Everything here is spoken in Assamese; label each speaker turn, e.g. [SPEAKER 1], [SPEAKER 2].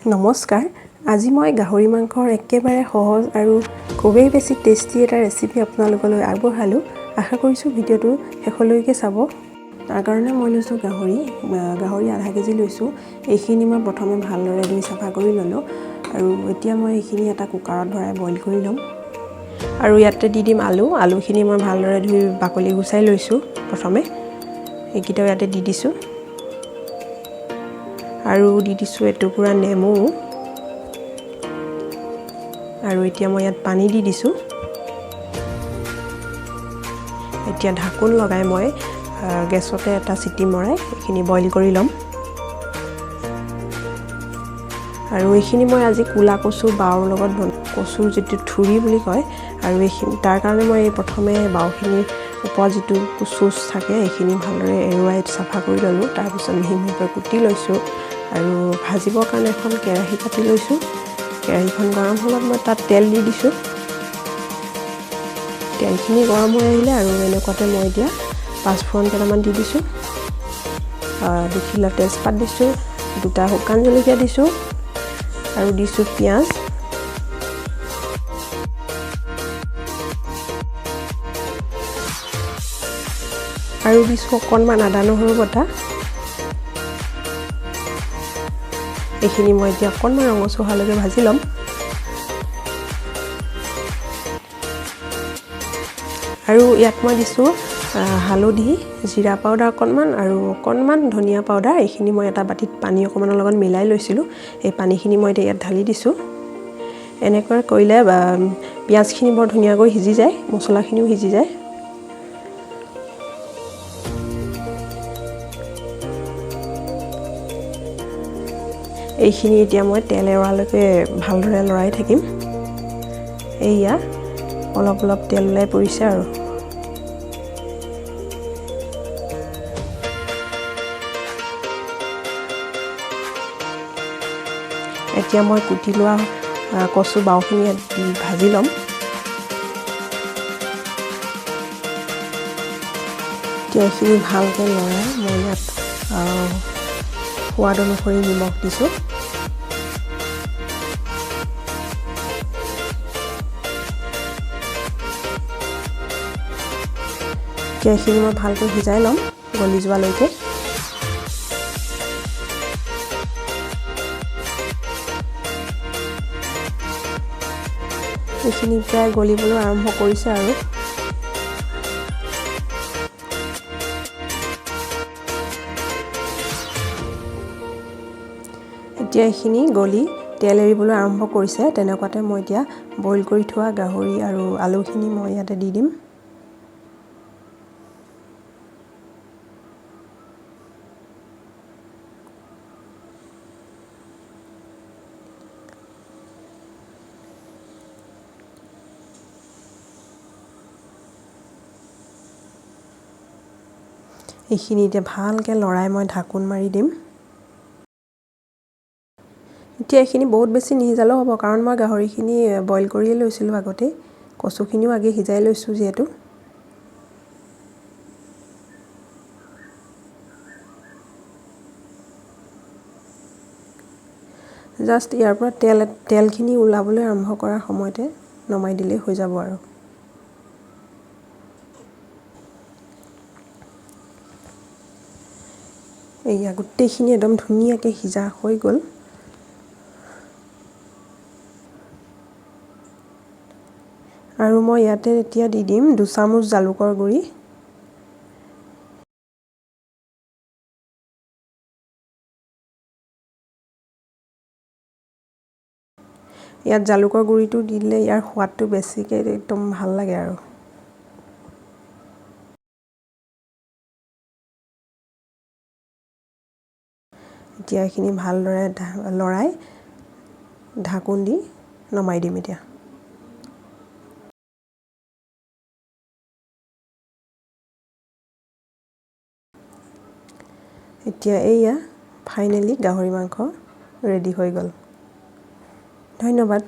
[SPEAKER 1] নমস্কাৰ আজি মই গাহৰি মাংসৰ একেবাৰে সহজ আৰু খুবেই বেছি টেষ্টি এটা ৰেচিপি আপোনালোকলৈ আগবঢ়ালোঁ আশা কৰিছোঁ ভিডিঅ'টো শেষলৈকে চাব তাৰ কাৰণে মই লৈছোঁ গাহৰি আধা কেজি লৈছোঁ এইখিনি মই প্ৰথমে ভালদৰে ধুই চাফা কৰি ল'লোঁ আৰু এতিয়া মই এইখিনি এটা কুকাৰত ভৰাই বইল কৰি ল'ম আৰু ইয়াতে দি দিম আলুখিনি মই ভালদৰে ধুই বাকলি গুচাই লৈছোঁ প্ৰথমে এইকেইটাও ইয়াতে দি দিছোঁ আৰু দি দিছোঁ এটুকুৰা নেমু আৰু এতিয়া মই ইয়াত পানী দি দিছোঁ এতিয়া ঢাকোন লগাই মই গেছতে এটা চিটি মৰাই এইখিনি বইল কৰি ল'ম আৰু এইখিনি মই আজি কুলা কচু বাওৰ লগত কচুৰ যিটো থুৰি বুলি কয় আৰু এইখিনি তাৰ কাৰণে মই প্ৰথমে বাওখিনি ওপৰত যিটো চুচ থাকে এইখিনি ভালদৰে এৰুৱাই চাফা কৰি ল'লোঁ তাৰপিছত মিহি মিহিকৈ কুটি লৈছোঁ আৰু ভাজিবৰ কাৰণে এখন কেৰাহী পাতি লৈছোঁ কেৰাহীখন গৰম হ'লত মই তাত তেল দি দিছোঁ তেলখিনি গৰম হৈ আহিলে আৰু এনেকুৱাতে মই এতিয়া পাঁচফোৰণ কেইটামান দি দিছোঁ দুখিলা তেজপাত দিছোঁ দুটা শুকান জলকীয়া দিছোঁ আৰু দিছোঁ পিঁয়াজ আৰু দিছোঁ অকণমান আদা নহৰু বটা এইখিনি মই এতিয়া অকণমান ৰঙচুৱা হোৱালৈকে ভাজি ল'ম আৰু ইয়াত মই দিছোঁ হালধি জিৰা পাউডাৰ অকণমান আৰু অকণমান ধনিয়া পাউডাৰ এইখিনি মই এটা বাটিত পানী অকণমানৰ লগত মিলাই লৈছিলোঁ এই পানীখিনি মই এতিয়া ইয়াত ঢালি দিছোঁ এনেকৈ কৰিলে পিঁয়াজখিনি বৰ ধুনীয়াকৈ সিজি যায় মছলাখিনিও সিজি যায় এইখিনি এতিয়া মই তেল এৰুৱালৈকে ভালদৰে লৰাই থাকিম এইয়া অলপ অলপ তেল ওলাই পৰিছে আৰু এতিয়া মই কুটি লোৱা কচু বাওখিনি ভাজি ল'ম এতিয়া এইখিনি ভালকৈ লৰাই মই ইয়াত সোৱাদ অনুসৰি নিমখ দিছোঁ এতিয়া এইখিনি মই ভালকৈ সিজাই ল'ম গলি যোৱালৈকে এইখিনি প্ৰায় গলিবলৈ আৰম্ভ কৰিছে আৰু এতিয়া এইখিনি গলি তেল এৰিবলৈ আৰম্ভ কৰিছে তেনেকুৱাতে মই এতিয়া বইল কৰি থোৱা গাহৰি আৰু আলুখিনি মই ইয়াতে দি দিম এইখিনি এতিয়া ভালকৈ লৰাই মই ঢাকোন মাৰি দিম এতিয়া এইখিনি বহুত বেছি নিসিজালেও হ'ব কাৰণ মই গাহৰিখিনি বইল কৰিয়ে লৈছিলোঁ আগতে কচুখিনিও আগে সিজাই লৈছোঁ যিহেতু জাষ্ট ইয়াৰ পৰা তেলখিনি ওলাবলৈ আৰম্ভ কৰাৰ সময়তে নমাই দিলেই হৈ যাব আৰু এইয়া গোটেইখিনি একদম ধুনীয়াকৈ সিজা হৈ গ'ল আৰু মই ইয়াতে এতিয়া দি দিম 2 চামুচ জালুকৰ গুড়ি ইয়াত জালুকৰ গুড়িটো দি দিলে ইয়াৰ সোৱাদটো বেছিকৈ একদম ভাল লাগে আৰু এতিয়া এইখিনি ভালদৰে লৰাই ঢাকোন দি নমাই দিম এতিয়া এতিয়া এইয়া ফাইনেলি গাহৰি মাংস ৰেডি হৈ গ'ল ধন্যবাদ